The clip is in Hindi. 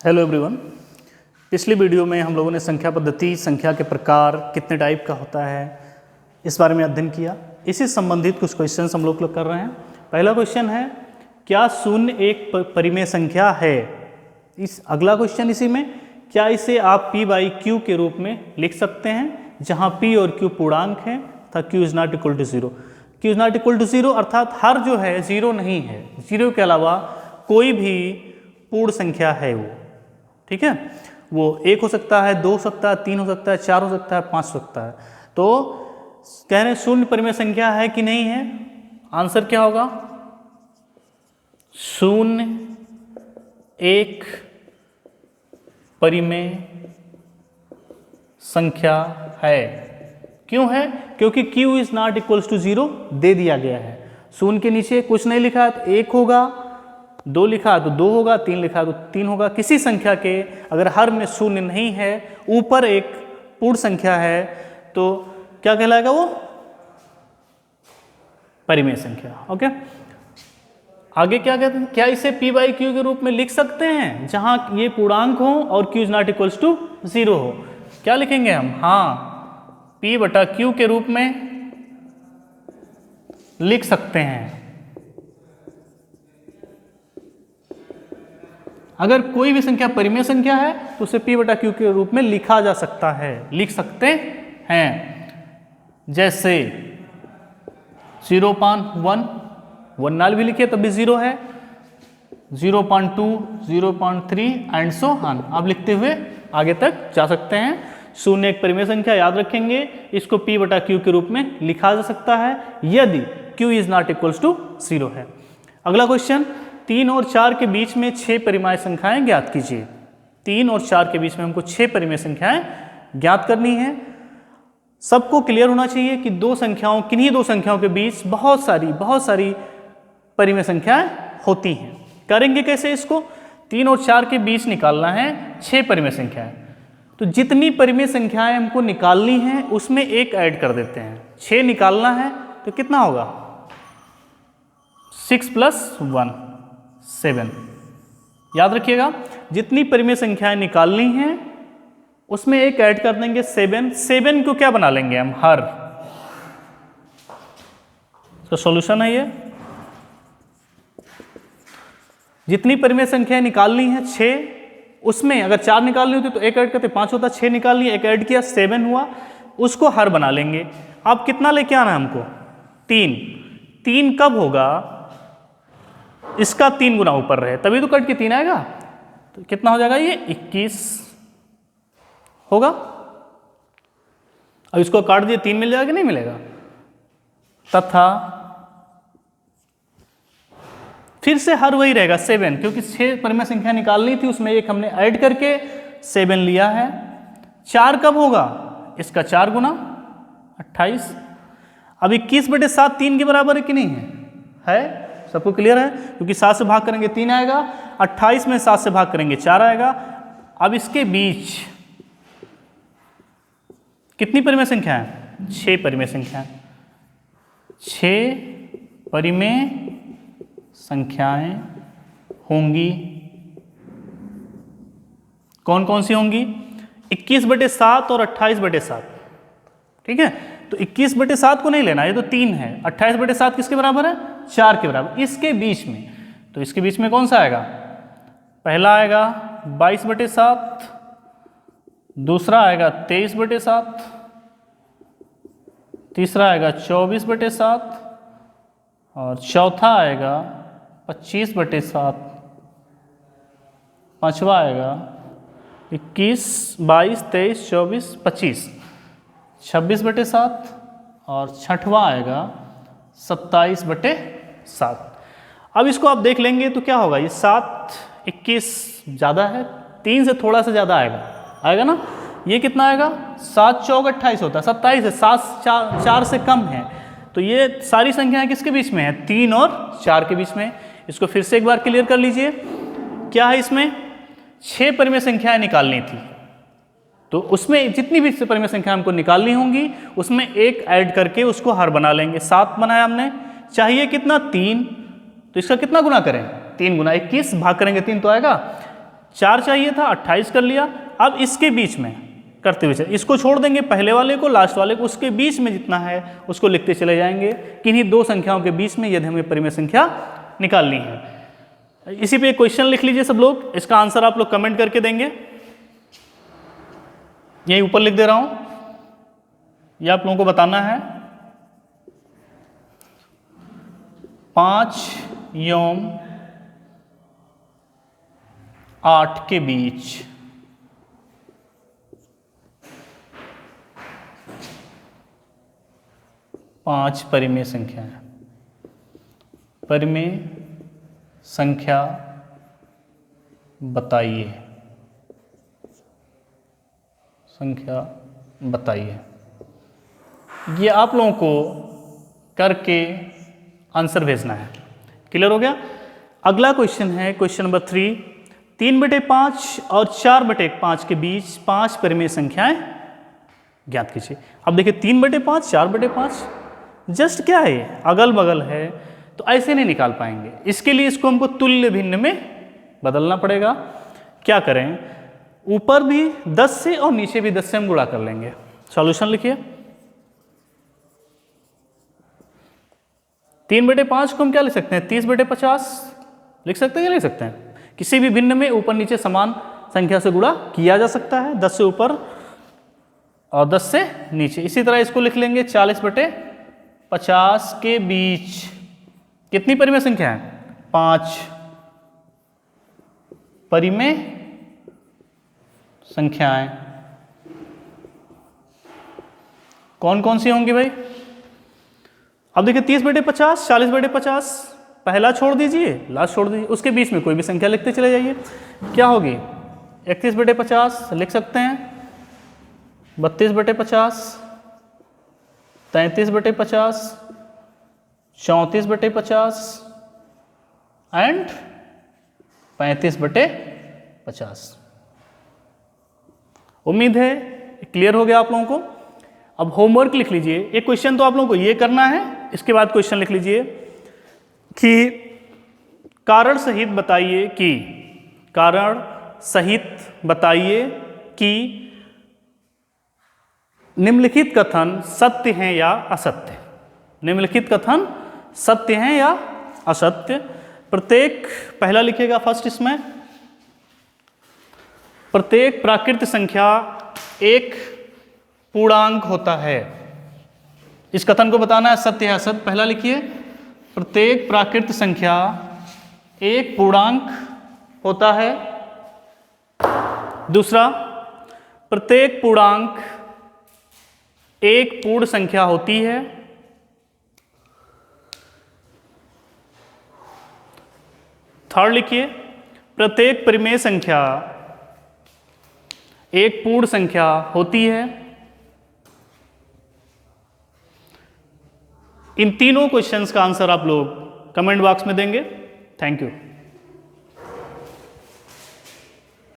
Hello everyone. पिछली वीडियो में हम लोगों ने संख्या पद्धति, संख्या के प्रकार, कितने टाइप का होता है, इस बारे में अध्ययन किया। इसी संबंधित कुछ क्वेश्चंस हम लोग कर रहे हैं। पहला क्वेश्चन है, क्या शून्य एक परिमेय संख्या है? अगला क्वेश्चन इसी में, क्या इसे आप p बाई क्यू के रूप में लिख सकते हैं जहां p और q पूर्णांक हैं तथा q is not equal to zero. q is not equal to zero अर्थात हर जो है जीरो नहीं है, जीरो के अलावा कोई भी पूर्ण संख्या है वो, ठीक है। वो एक हो सकता है, दो हो सकता है, तीन हो सकता है, चार हो सकता है, पाँच हो सकता है। तो कह रहे हैं शून्य परिमेय संख्या है कि नहीं है? आंसर क्या होगा? शून्य एक परिमेय संख्या है। क्यों है? क्योंकि q is not equals to zero दे दिया गया है। शून्य के नीचे कुछ नहीं लिखा है तो एक होगा, दो लिखा है तो दो होगा, तीन लिखा है तो तीन होगा। किसी संख्या के अगर हर में शून्य नहीं है, ऊपर एक पूर्ण संख्या है, तो क्या कहलाएगा वो? परिमेय संख्या। ओके, आगे क्या कहते हैं? क्या इसे p बाई क्यू के रूप में लिख सकते हैं जहां ये पूर्णांक हो और q is not equals to zero हो? क्या लिखेंगे हम? हाँ, p बटा क्यू के रूप में लिख सकते हैं। अगर कोई भी संख्या परिमेय संख्या है तो उसे p बटा क्यू के रूप में लिखा जा सकता है, लिख सकते हैं। जैसे 0.1, 1 नाल भी लिखिए तब भी जीरो है, 0.2, 0.3 एंड सो ऑन। आप लिखते हुए आगे तक जा सकते हैं। शून्य एक परिमेय संख्या, याद रखेंगे, इसको p बटा क्यू के रूप में लिखा जा सकता है यदि q is not equals to zero है। अगला क्वेश्चन, 3 और 4 के बीच में 6 परिमेय संख्याएं ज्ञात कीजिए। 3 और 4 के बीच में हमको 6 परिमेय संख्याएं ज्ञात करनी है। सबको क्लियर होना चाहिए कि किन्हीं दो संख्याओं के बीच बहुत सारी परिमेय संख्याएं होती हैं। करेंगे कैसे इसको? 3 और 4 के बीच निकालना है 6 परिमेय संख्याएं। तो जितनी परिमेय संख्याएं हमको निकालनी है उसमें एक ऐड कर देते हैं। 6 निकालना है तो कितना होगा? 6 + 1 7। याद रखिएगा, जितनी परिमेय संख्याएं निकालनी हैं उसमें एक ऐड कर देंगे 7। 7 को क्या बना लेंगे हम? हर। तो सॉल्यूशन है ये। जितनी परिमेय संख्याएं निकालनी है 6, उसमें अगर 4 निकालनी होती तो एक ऐड करते 5 होता। 6 निकालनी, एक ऐड किया 7 हुआ, उसको हर बना लेंगे। अब कितना लेके आना है हमको? 3। 3 कब होगा? इसका 3 गुना ऊपर रहे तभी तो कट के 3 आएगा। तो कितना हो जाएगा ये? 21 होगा। अब इसको काट दिए 3 मिल जाएगा कि नहीं मिलेगा? तथा फिर से हर वही रहेगा 7, क्योंकि 6 परिमेय संख्या निकालनी थी, उसमें एक हमने ऐड करके 7 लिया है। 4 कब होगा? इसका 4 गुना 28। अब 21/7 3 के बराबर है कि नहीं है? सबको क्लियर है? क्योंकि 7 से भाग करेंगे 3 आएगा, 28 में 7 से भाग करेंगे 4 आएगा। अब इसके बीच कितनी परिमेय संख्या है? 6 परिमेय संख्याएं। 6 परिमेय संख्याएं होंगी। कौन कौन सी होंगी? 21/7 और 28/7। ठीक है, तो 21/7 को नहीं लेना, ये तो 3 है। 28/7 किसके बराबर है? 4 के बराबर। इसके बीच में, तो इसके बीच में कौन सा आएगा? पहला आएगा 22/7, दूसरा आएगा 23/7, तीसरा आएगा 24/7 और चौथा आएगा 25/7, पांचवा आएगा 21, 22, 23, 24, 25, 26/7 और छठवां आएगा 27/7। अब इसको आप देख लेंगे तो क्या होगा? ये 7, 21 ज़्यादा है, 3 से थोड़ा सा ज़्यादा आएगा ना? ये कितना आएगा? 7 चौक 28 होता है, 27 है, 7 4 से कम है। तो ये सारी संख्याएं किसके बीच में है? 3 और 4 के बीच में। इसको फिर से एक बार क्लियर कर लीजिए। क्या है इसमें? 6 परिमेय संख्याएं निकालनी थी, तो उसमें जितनी भी परिमेय संख्या हमको निकालनी होंगी उसमें एक ऐड करके उसको हर बना लेंगे। 7 बनाया हमने, चाहिए कितना? 3, तो इसका कितना गुना करें? 3 गुना 21, भाग करेंगे 3 तो आएगा 4 चाहिए था, 28 कर लिया। अब इसके बीच में करते हुए चले, इसको छोड़ देंगे पहले वाले को, लास्ट वाले को, उसके बीच में जितना है उसको लिखते चले जाएंगे। किन्हीं दो संख्याओं के बीच में यदि हमें परिमेय संख्या निकालनी है। इसी पे एक क्वेश्चन लिख लीजिए सब लोग, इसका आंसर आप लोग कमेंट करके देंगे। यही ऊपर लिख दे रहा हूं, ये आप लोगों को बताना है। 5 एवं 8 के बीच पांच परिमेय संख्या है। परिमेय संख्या बताइए, संख्या बताइए। ये आप लोगों को करके आंसर भेजना है। क्लियर हो गया? अगला क्वेश्चन है क्वेश्चन नंबर 3। 3/5 और 4/5 के बीच 5 परिमेय संख्याएं ज्ञात कीजिए। अब देखिए 3/5 4/5 जस्ट क्या है, अगल बगल है, तो ऐसे नहीं निकाल पाएंगे। इसके लिए इसको हमको तुल्य भिन्न में बदलना पड़ेगा। क्या करें, ऊपर भी 10 से और नीचे भी 10 से हम गुणा कर लेंगे। सॉल्यूशन लिखिए। 3/5 को हम क्या लिख सकते हैं, 30/50 लिख सकते हैं, क्या लिख सकते हैं? किसी भी भिन्न में ऊपर नीचे समान संख्या से गुणा किया जा सकता है, 10 से ऊपर और 10 से नीचे। इसी तरह इसको लिख लेंगे 40/50 के बीच कितनी परिमेय संख्या है, 5 परिमेय संख्याएं। कौन कौन सी होंगी भाई? अब देखिए 30/50 40/50 पहला छोड़ दीजिए, लास्ट छोड़ दीजिए, उसके बीच में कोई भी संख्या लिखते चले जाइए। क्या होगी, 31/50 लिख सकते हैं, 32/50, 33/50, 34/50 एंड 35/50। उम्मीद है क्लियर हो गया आप लोगों को। अब होमवर्क लिख लीजिए। एक क्वेश्चन तो आप लोगों को ये करना है, इसके बाद क्वेश्चन लिख लीजिए कि कारण सहित बताइए कि, कारण सहित बताइए कि निम्नलिखित कथन सत्य हैं या असत्य। निम्नलिखित कथन सत्य हैं या असत्य। प्रत्येक, पहला लिखिएगा फर्स्ट इसमें, प्रत्येक प्राकृत संख्या एक पूर्णांक होता है। इस कथन को बताना है सत्य है असत्य। पहला लिखिए, प्रत्येक प्राकृत संख्या एक पूर्णांक होता है। दूसरा, प्रत्येक पूर्णांक एक पूर्ण संख्या होती है। थर्ड लिखिए, प्रत्येक परिमेय संख्या एक पूर्ण संख्या होती है। इन तीनों क्वेश्चंस का आंसर आप लोग कमेंट बॉक्स में देंगे। Thank you.